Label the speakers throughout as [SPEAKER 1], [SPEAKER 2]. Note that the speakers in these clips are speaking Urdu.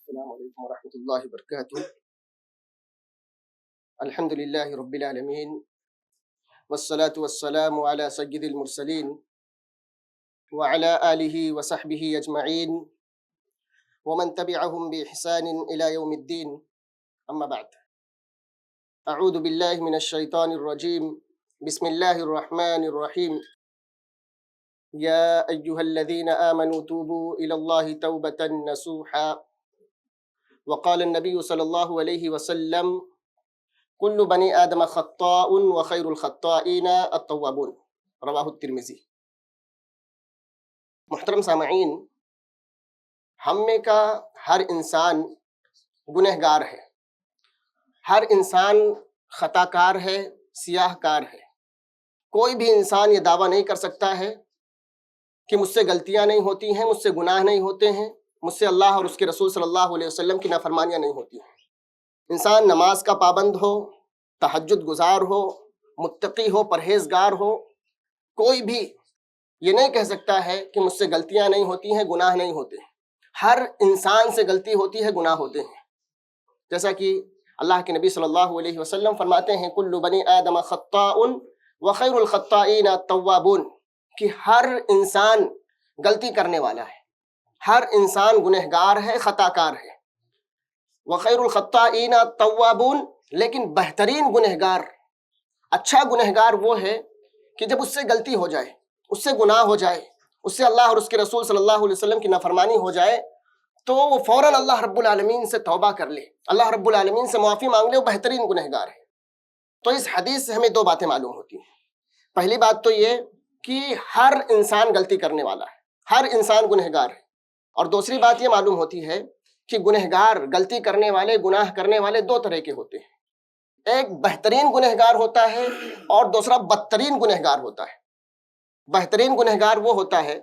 [SPEAKER 1] السلام علیکم ورحمۃ اللہ وبرکاتہ۔ الحمد للہ رب العالمین والصلاة والسلام علی سید المرسلین وعلی آلہ وصحبہ اجمعین ومن تبعهم بإحسان إلى يوم الدين، اما بعد، اعوذ باللہ من الشیطان الرجیم، بسم اللہ الرحمن الرحیم۔ یا ایہا الذین آمنوا توبوا إلی اللہ توبة نصوحا، وقال النبی صلی اللہ علیہ وسلم کل بنی آدم خطاء وخیر الخطائین التوابون، رواہ الترمذی۔ محترم سامعین، ہم میں کا ہر انسان گنہگار ہے، ہر انسان خطا کار ہے، سیاہ کار ہے۔ کوئی بھی انسان یہ دعویٰ نہیں کر سکتا ہے کہ مجھ سے غلطیاں نہیں ہوتی ہیں، مجھ سے گناہ نہیں ہوتے ہیں، مجھ سے اللہ اور اس کے رسول صلی اللہ علیہ وسلم کی نافرمانیاں نہیں ہوتی ہیں۔ انسان نماز کا پابند ہو، تہجد گزار ہو، متقی ہو، پرہیزگار ہو، کوئی بھی یہ نہیں کہہ سکتا ہے کہ مجھ سے غلطیاں نہیں ہوتی ہیں، گناہ نہیں ہوتے ہیں۔ ہر انسان سے غلطی ہوتی ہے، گناہ ہوتے ہیں۔ جیسا کہ اللہ کے نبی صلی اللہ علیہ وسلم فرماتے ہیں کل بنی آدم خطاء وخیر الخطائین التوابون، کہ ہر انسان غلطی کرنے والا ہے، ہر انسان گنہگار ہے، خطا کار ہے۔ وخیر الخطائین التوابون، لیکن بہترین گنہگار، اچھا گنہگار وہ ہے کہ جب اس سے غلطی ہو جائے، اس سے گناہ ہو جائے، اس سے اللہ اور اس کے رسول صلی اللہ علیہ وسلم کی نافرمانی ہو جائے، تو وہ فوراً اللہ رب العالمین سے توبہ کر لے، اللہ رب العالمین سے معافی مانگ لے، وہ بہترین گنہگار ہے۔ تو اس حدیث سے ہمیں دو باتیں معلوم ہوتی ہیں۔ پہلی بات تو یہ کہ ہر انسان غلطی کرنے والا ہے، ہر انسان گنہگار ہے۔ اور دوسری بات یہ معلوم ہوتی ہے کہ گنہگار، غلطی کرنے والے، گناہ کرنے والے دو طرح کے ہوتے ہیں۔ ایک بہترین گنہگار ہوتا ہے اور دوسرا بدترین گنہگار ہوتا ہے۔ بہترین گنہگار وہ ہوتا ہے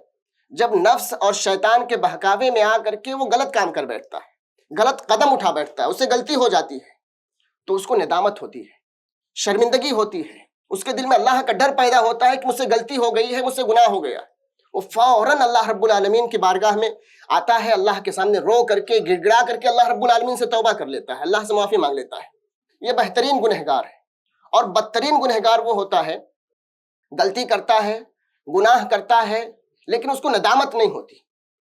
[SPEAKER 1] جب نفس اور شیطان کے بہکاوے میں آ کر کے وہ غلط کام کر بیٹھتا ہے، غلط قدم اٹھا بیٹھتا ہے، اس سے غلطی ہو جاتی ہے تو اس کو ندامت ہوتی ہے، شرمندگی ہوتی ہے، اس کے دل میں اللہ کا ڈر پیدا ہوتا ہے کہ مجھ سے غلطی ہو گئی ہے، مجھ سے گناہ ہو گیا۔ وہ فوراً اللہ رب العالمین کی بارگاہ میں آتا ہے، اللہ کے سامنے رو کر کے، گڑ گڑا کر کے اللہ رب العالمین سے توبہ کر لیتا ہے، اللہ سے معافی مانگ لیتا ہے۔ یہ بہترین گنہگار ہے۔ اور بدترین گنہگار وہ ہوتا ہے غلطی کرتا ہے، گناہ کرتا ہے، لیکن اس کو ندامت نہیں ہوتی،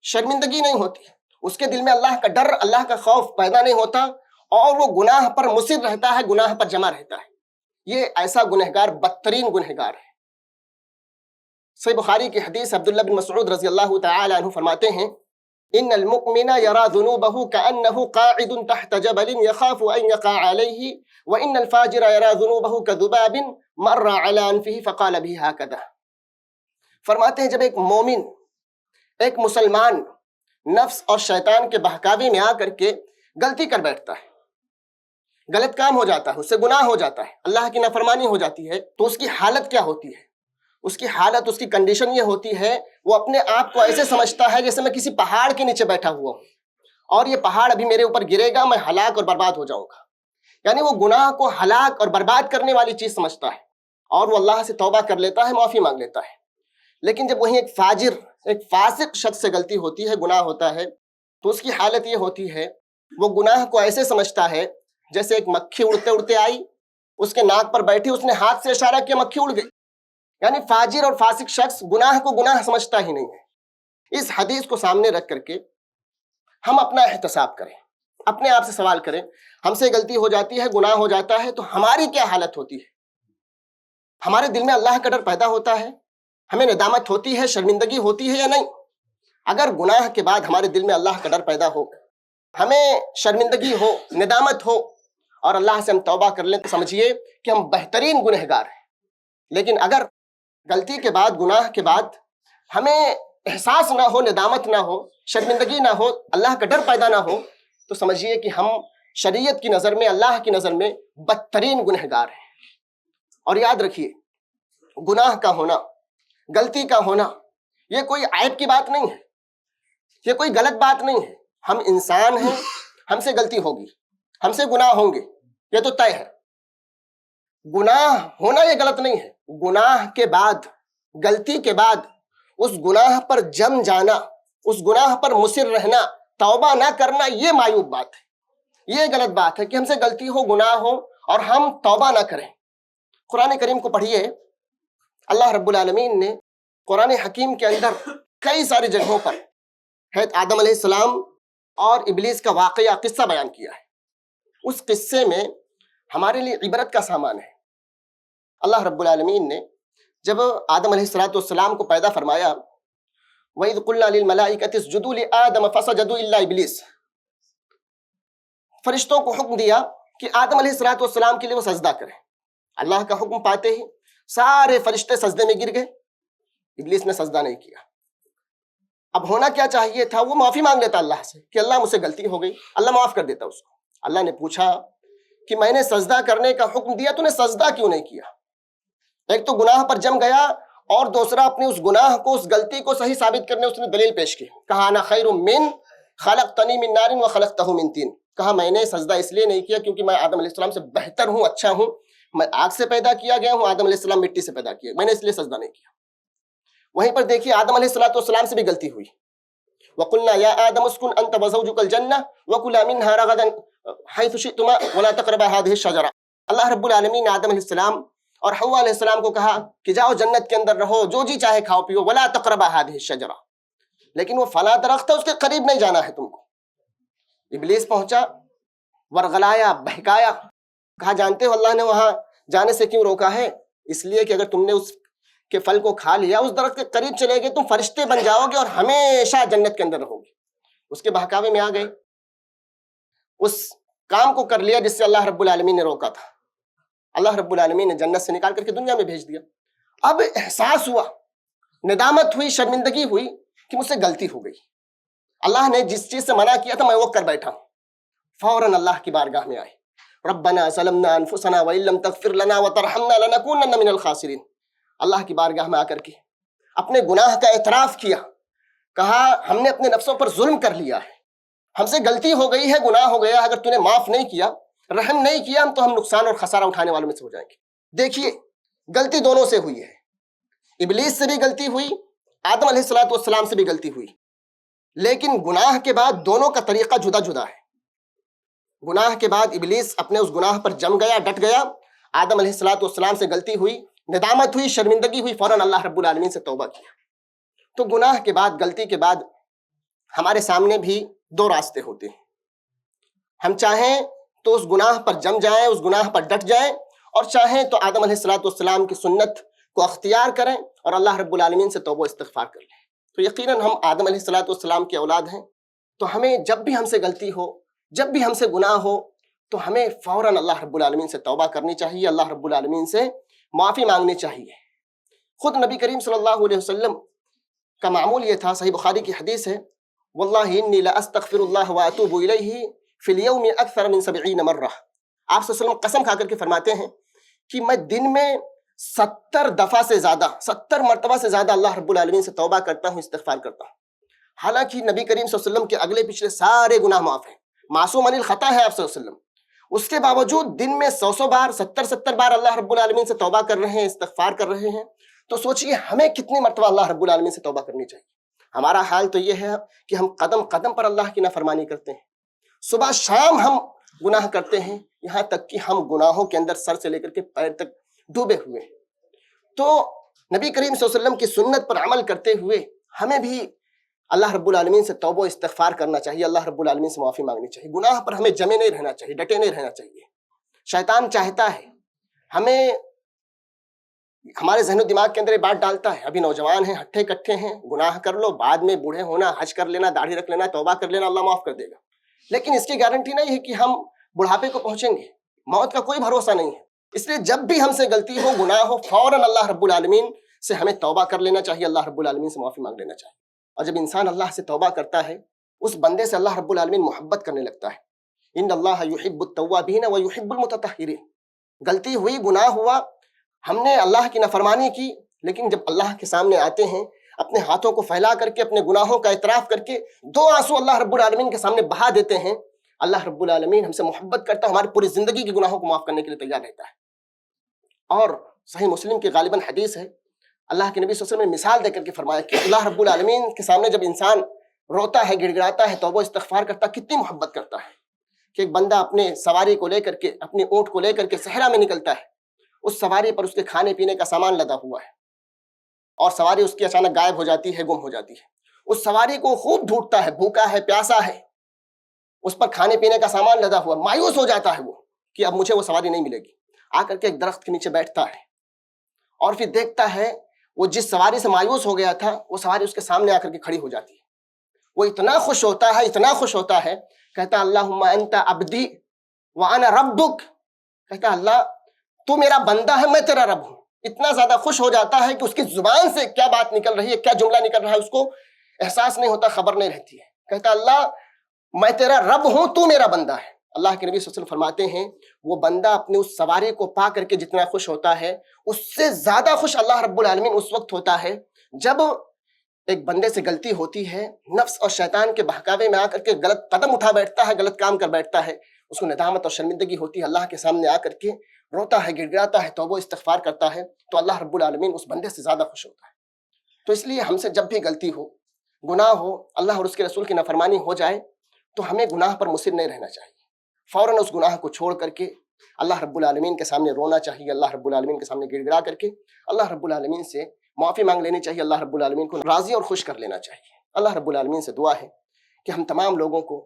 [SPEAKER 1] شرمندگی نہیں ہوتی، اس کے دل میں اللہ کا ڈر، اللہ کا خوف پیدا نہیں ہوتا، اور وہ گناہ پر مصر رہتا ہے، گناہ پر جمع رہتا ہے۔ یہ ایسا گنہگار بدترین گنہگار ہے۔ صحیح بخاری کی حدیث، عبداللہ بن مسعود رضی اللہ تعالی عنہ فرماتے ہیں ان المؤمن یرا ذنوبہ کأنہ قاعد تحت جبل یخاف ان یقع علیہ وان الفاجر یرا ذنوبہ کذباب مر علی انفہ فقال بھی ہکذا۔ فرماتے ہیں جب ایک مومن، ایک مسلمان نفس اور شیطان کے بہکاوے میں آ کر کے غلطی کر بیٹھتا ہے، غلط کام ہو جاتا ہے، اس سے گناہ ہو جاتا ہے، اللہ کی نافرمانی ہو جاتی ہے، تو اس کی حالت کیا ہوتی ہے؟ اس کی حالت، اس کی کنڈیشن یہ ہوتی ہے، وہ اپنے آپ کو ایسے سمجھتا ہے جیسے میں کسی پہاڑ کے نیچے بیٹھا ہوا ہوں اور یہ پہاڑ ابھی میرے اوپر گرے گا، میں ہلاک اور برباد ہو جاؤں گا۔ یعنی وہ گناہ کو ہلاک اور برباد کرنے والی چیز سمجھتا ہے، اور وہ اللہ سے توبہ کر لیتا ہے، معافی مانگ لیتا ہے۔ لیکن جب وہیں ایک فاجر، ایک فاسق شخص سے غلطی ہوتی ہے، گناہ ہوتا ہے، تو اس کی حالت یہ ہوتی ہے، وہ گناہ کو ایسے سمجھتا ہے جیسے ایک مکھی اڑتے اڑتے آئی، اس کے ناک پر بیٹھی، اس نے ہاتھ سے اشارہ کیا، مکھی اڑ گئی۔ یعنی فاجر اور فاسق شخص گناہ کو گناہ سمجھتا ہی نہیں ہے۔ اس حدیث کو سامنے رکھ کر کے ہم اپنا احتساب کریں، اپنے آپ سے سوال کریں، ہم سے غلطی ہو جاتی ہے، گناہ ہو جاتا ہے، تو ہماری کیا حالت ہوتی ہے؟ ہمارے دل میں اللہ کا ڈر پیدا ہوتا ہے، ہمیں ندامت ہوتی ہے، شرمندگی ہوتی ہے یا نہیں؟ اگر گناہ کے بعد ہمارے دل میں اللہ کا ڈر پیدا ہو، ہمیں شرمندگی ہو، ندامت ہو، اور اللہ سے ہم توبہ کر لیں، تو سمجھیے کہ ہم بہترین گنہگار ہیں۔ لیکن اگر غلطی کے بعد، گناہ کے بعد ہمیں احساس نہ ہو، ندامت نہ ہو، شرمندگی نہ ہو، اللہ کا ڈر پیدا نہ ہو، تو سمجھیے کہ ہم شریعت کی نظر میں، اللہ کی نظر میں بدترین گنہگار ہیں۔ اور یاد رکھیے، گناہ کا ہونا، غلطی کا ہونا، یہ کوئی عیب کی بات نہیں ہے، یہ کوئی غلط بات نہیں ہے۔ ہم انسان ہیں، ہم سے غلطی ہوگی، ہم سے گناہ ہوں گے، یہ تو طے ہے۔ گناہ ہونا یہ غلط نہیں ہے، گناہ کے بعد، غلطی کے بعد اس گناہ پر جم جانا، اس گناہ پر مصر رہنا، توبہ نہ کرنا یہ معیوب بات ہے، یہ غلط بات ہے کہ ہم سے غلطی ہو، گناہ ہو اور ہم توبہ نہ کریں۔ قرآن کریم کو پڑھیے، اللہ رب العالمین نے قرآن حکیم کے اندر کئی ساری جگہوں پر حضرت آدم علیہ السلام اور ابلیس کا واقعہ قصہ بیان کیا ہے۔ اس قصے میں ہمارے لیے عبرت کا سامان ہے۔ اللہ رب العالمین نے جب آدم علیہ السلام کو پیدا فرمایا، وَإِذْ قُلْنَا لِلْمَلَائِكَةِ اسْجُدُوا لِآدَمَ فَسَجَدُوا إِلَّا إِبْلِيسَ، فرشتوں کو حکم دیا کہ آدم علیہ السلام کے لیے وہ سجدہ کریں۔ اللہ کا حکم پاتے ہی سارے فرشتے سجدے میں گر گئے، ابلیس نے سجدہ نہیں کیا۔ اب ہونا کیا چاہیے تھا؟ وہ معافی مانگ لیتا اللہ سے کہ اللہ مجھ سے غلطی ہو گئی، اللہ معاف کر دیتا اس کو۔ اللہ نے پوچھا کہ میں نے سجدہ کرنے کا حکم دیا، تو نے سجدہ کیوں نہیں کیا؟ ایک تو گناہ پر جم گیا، اور دوسرا اپنے اس گناہ کو، اس غلطی کو صحیح ثابت کرنے اس نے دلیل پیش کی، کہا انا خیر من خلقتنی من نار وخلقتہ من طین، کہا میں نے سجدہ اس لیے نہیں کیا کیونکہ میں آدم علیہ السلام سے بہتر ہوں، اچھا ہوں، میں آگ سے پیدا کیا گیا ہوں، آدم علیہ السلام مٹی سے پیدا کیا، میں نے اس لیے سجدہ نہیں کیا۔ وہیں پر دیکھیے آدم علیہ السلام سے بھی غلطی ہوئی، وَقُلْنَا يَا آدَمُ اسْكُنْ أَنْتَ وَزَوْجُكَ الْجَنَّةَ وَكُلَا مِنْهَا رَغَدًا حَيْثُ شِئْتُمَا وَلَا تَقْرَبَا هَٰذِهِ الشَّجَرَةَ۔ اللہ رب العالمین نے آدم علیہ السلام اور حوا علیہ السلام کو کہا کہ جاؤ جنت کے اندر رہو، جو جی چاہے کھاؤ پیو، وَلَا تَقْرَبَا هَٰذِهِ الشَّجَرَةَ، لیکن وہ فلاں درخت ہے اس کے قریب نہیں جانا ہے تم کو۔ ابلیس پہنچا، ورغلایا، بہکایا، کہا جانتے ہو اللہ نے وہاں جانے سے کیوں روکا ہے؟ اس لیے کہ اگر تم نے اس کے پھل کو کھا لیا، اس درخت کے قریب چلے گئے، تم فرشتے بن جاؤ گے اور ہمیشہ جنت کے اندر رہو گے۔ اس کے بہکاوے میں آ گئے، اس کام کو کر لیا جس سے اللہ رب العالمین نے روکا تھا۔ اللہ رب العالمین نے جنت سے نکال کر کے دنیا میں بھیج دیا۔ اب احساس ہوا، ندامت ہوئی، شرمندگی ہوئی کہ مجھ سے غلطی ہو گئی، اللہ نے جس چیز سے منع کیا تھا میں وہ کر بیٹھا ہوں۔ فوراً اللہ کی بارگاہ میں آئے، ربنا ظلمنا انفسنا وان لم تغفر لنا وترحمنا لنکونن من الخاسرین۔ اللہ کی بارگاہ میں آ کر کے اپنے گناہ کا اعتراف کیا، کہا ہم نے اپنے نفسوں پر ظلم کر لیا ہے، ہم سے غلطی ہو گئی ہے، گناہ ہو گیا، اگر تو نے معاف نہیں کیا، رحم نہیں کیا، تو ہم نقصان اور خسارہ اٹھانے والوں میں سے ہو جائیں گے۔ دیکھیے غلطی دونوں سے ہوئی ہے، ابلیس سے بھی غلطی ہوئی، آدم علیہ السلام سے بھی غلطی ہوئی، لیکن گناہ کے بعد دونوں کا طریقہ جدا جدا ہے۔ گناہ کے بعد ابلیس اپنے اس گناہ پر جم گیا، ڈٹ گیا، آدم علیہ السلام سے غلطی ہوئی، ندامت ہوئی، شرمندگی ہوئی، فوراً اللہ رب العالمین سے توبہ کیا۔ تو گناہ کے بعد، غلطی کے بعد ہمارے سامنے بھی دو راستے ہوتے ہیں، ہم چاہیں تو اس گناہ پر جم جائیں، اس گناہ پر ڈٹ جائیں، اور چاہیں تو آدم علیہ السلام کی سنت کو اختیار کریں اور اللہ رب العالمین سے توبہ استغفار کر لیں۔ تو یقیناً ہم آدم علیہ السلام کی اولاد ہیں، تو ہمیں جب بھی ہم سے غلطی ہو، جب بھی ہم سے گناہ ہو، تو ہمیں فوراً اللہ رب العالمین سے توبہ کرنی چاہیے، اللہ رب العالمین سے معافی مانگنی چاہیے۔ خود نبی کریم صلی اللہ علیہ وسلم کا معمول یہ تھا، صحیح بخاری کی حدیث ہے، واللہ انی لاستغفر اللہ واتوب الیہ فی اليوم اکثر من 70 مرہ۔ آپ صلی اللہ علیہ وسلم قسم کھا کر کے فرماتے ہیں کہ میں دن میں 70 دفعہ سے زیادہ، 70 مرتبہ سے زیادہ اللہ رب العالمین سے توبہ کرتا ہوں، استغفار کرتا ہوں۔ حالانکہ نبی کریم صلی اللہ علیہ وسلم کے اگلے پچھلے سارے گناہ معاف ہیں، معصوم عن الخطا ہے آپ صلی اللہ علیہ وسلم، اس کے باوجود دن میں 100 بار، 70 بار اللہ رب العالمین سے توبہ کر رہے ہیں، استغفار کر رہے ہیں۔ تو سوچئے ہمیں کتنی مرتبہ اللہ رب العالمین سے توبہ کرنی چاہیے۔ ہمارا حال تو یہ ہے کہ ہم قدم قدم پر اللہ کی نافرمانی کرتے ہیں، صبح شام ہم گناہ کرتے ہیں، یہاں تک کہ ہم گناہوں کے اندر سر سے لے کر کے پیر تک ڈوبے ہوئے ہیں۔ تو نبی کریم صلی اللہ علیہ وسلم کی سنت پر عمل کرتے ہوئے ہمیں بھی اللہ رب العالمین سے توبہ استغفار کرنا چاہیے، اللہ رب العالمین سے معافی مانگنی چاہیے، گناہ پر ہمیں جمے نہیں رہنا چاہیے، ڈٹے نہیں رہنا چاہیے۔ شیطان چاہتا ہے، ہمیں ہمارے ذہن و دماغ کے اندر یہ بات ڈالتا ہے، ابھی نوجوان ہیں، ہٹھے کٹھے ہیں، گناہ کر لو، بعد میں بوڑھے ہونا، حج کر لینا، داڑھی رکھ لینا، توبہ کر لینا، اللہ معاف کر دے گا۔ لیکن اس کی گارنٹی نہیں ہے کہ ہم بڑھاپے کو پہنچیں گے، موت کا کوئی بھروسہ نہیں ہے۔ اس لیے جب بھی ہم سے غلطی ہو، گناہ ہو، فوراً اللہ رب العالمین سے ہمیں توبہ کر لینا چاہیے، اللہ رب العالمین سے معافی مانگ لینا چاہیے۔ اور جب انسان اللہ سے توبہ کرتا ہے، اس بندے سے اللہ رب العالمین محبت کرنے لگتا ہے۔ ان اللہ یحب التوابین ویحب المتطہرین۔ غلطی ہوئی، گناہ ہوا، ہم نے اللہ کی نافرمانی کی، لیکن جب اللہ کے سامنے آتے ہیں، اپنے ہاتھوں کو پھیلا کر کے، اپنے گناہوں کا اعتراف کر کے 2 آنسو اللہ رب العالمین کے سامنے بہا دیتے ہیں، اللہ رب العالمین ہم سے محبت کرتا ہے، ہماری پوری زندگی کے گناہوں کو معاف کرنے کے لیے تیار رہتا ہے۔ اور صحیح مسلم کی غالباً حدیث ہے، اللہ کے نبی صلی اللہ علیہ وسلم نے مثال دے کر کے فرمایا کہ اللہ رب العالمین کے سامنے جب انسان روتا ہے, گڑ گڑاتا ہے, توبہ استغفار کرتا, کتنی محبت کرتا ہے کہ ایک بندہ اپنے سواری کو لے کر کے, اپنے اونٹ کو لے کر کے صحرا میں نکلتا ہے, اس سواری پر اس کے کھانے پینے کا سامان لدا ہوا ہے, اور سواری اس کی اچانک غائب ہو جاتی ہے, گم ہو جاتی ہے. اس سواری کو خوب ڈھونڈتا ہے, بھوکا ہے, پیاسا ہے, اس پر کھانے پینے کا سامان لدا ہوا, مایوس ہو جاتا ہے وہ کہ اب مجھے وہ سواری نہیں ملے گی. آ کر کے ایک درخت کے نیچے بیٹھتا ہے, اور پھر دیکھتا ہے وہ جس سواری سے مایوس ہو گیا تھا, وہ سواری اس کے سامنے آ کر کے کھڑی ہو جاتی ہے. وہ اتنا خوش ہوتا ہے, اتنا خوش ہوتا ہے, کہتا اللہم انت عبدی وانا ربک, کہتا اللہ تو میرا بندہ ہے, میں تیرا رب ہوں. اتنا زیادہ خوش ہو جاتا ہے کہ اس کی زبان سے کیا بات نکل رہی ہے, کیا جملہ نکل رہا ہے, اس کو احساس نہیں ہوتا, خبر نہیں رہتی ہے. کہتا اللہ میں تیرا رب ہوں, تو میرا بندہ ہے. اللہ کے نبی صلی اللہ علیہ وسلم فرماتے ہیں وہ بندہ اپنے اس سواری کو پا کر کے جتنا خوش ہوتا ہے, اس سے زیادہ خوش اللہ رب العالمین اس وقت ہوتا ہے جب ایک بندے سے غلطی ہوتی ہے, نفس اور شیطان کے بہکاوے میں آ کر کے غلط قدم اٹھا بیٹھتا ہے, غلط کام کر بیٹھتا ہے, اس کو ندامت اور شرمندگی ہوتی ہے, اللہ کے سامنے آ کر کے روتا ہے, گڑ گڑاتا ہے, توبہ استغفار کرتا ہے, تو اللہ رب العالمین اس بندے سے زیادہ خوش ہوتا ہے. تو اس لیے ہم سے جب بھی غلطی ہو, گناہ ہو, اللہ اور اس کے رسول کی نافرمانی ہو جائے, تو ہمیں گناہ پر مصر نہیں رہنا چاہیے. فوراً اس گناہ کو چھوڑ کر کے اللہ رب العالمین کے سامنے رونا چاہیے, اللہ رب العالمین کے سامنے گڑ گڑا کر کے اللہ رب العالمین سے معافی مانگ لینی چاہیے, اللہ رب العالمین کو راضی اور خوش کر لینا چاہیے. اللہ رب العالمین سے دعا ہے کہ ہم تمام لوگوں کو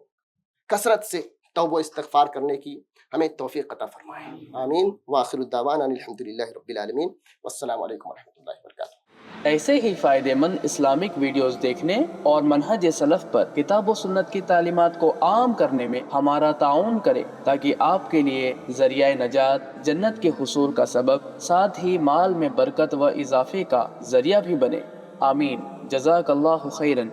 [SPEAKER 1] کثرت سے توبہ استغفار کرنے کی ہمیں توفیق عطا فرمائے. آمین. وآخر الدعوانا الحمدللہ رب العالمین, والسلام علیکم ورحمۃ اللہ وبرکاتہ.
[SPEAKER 2] ایسے ہی فائدہ مند اسلامک ویڈیوز دیکھنے اور منہج سلف پر کتاب و سنت کی تعلیمات کو عام کرنے میں ہمارا تعاون کرے, تاکہ آپ کے لیے ذریعہ نجات, جنت کے حصول کا سبب, ساتھ ہی مال میں برکت و اضافے کا ذریعہ بھی بنے. آمین. جزاک اللہ خیرن.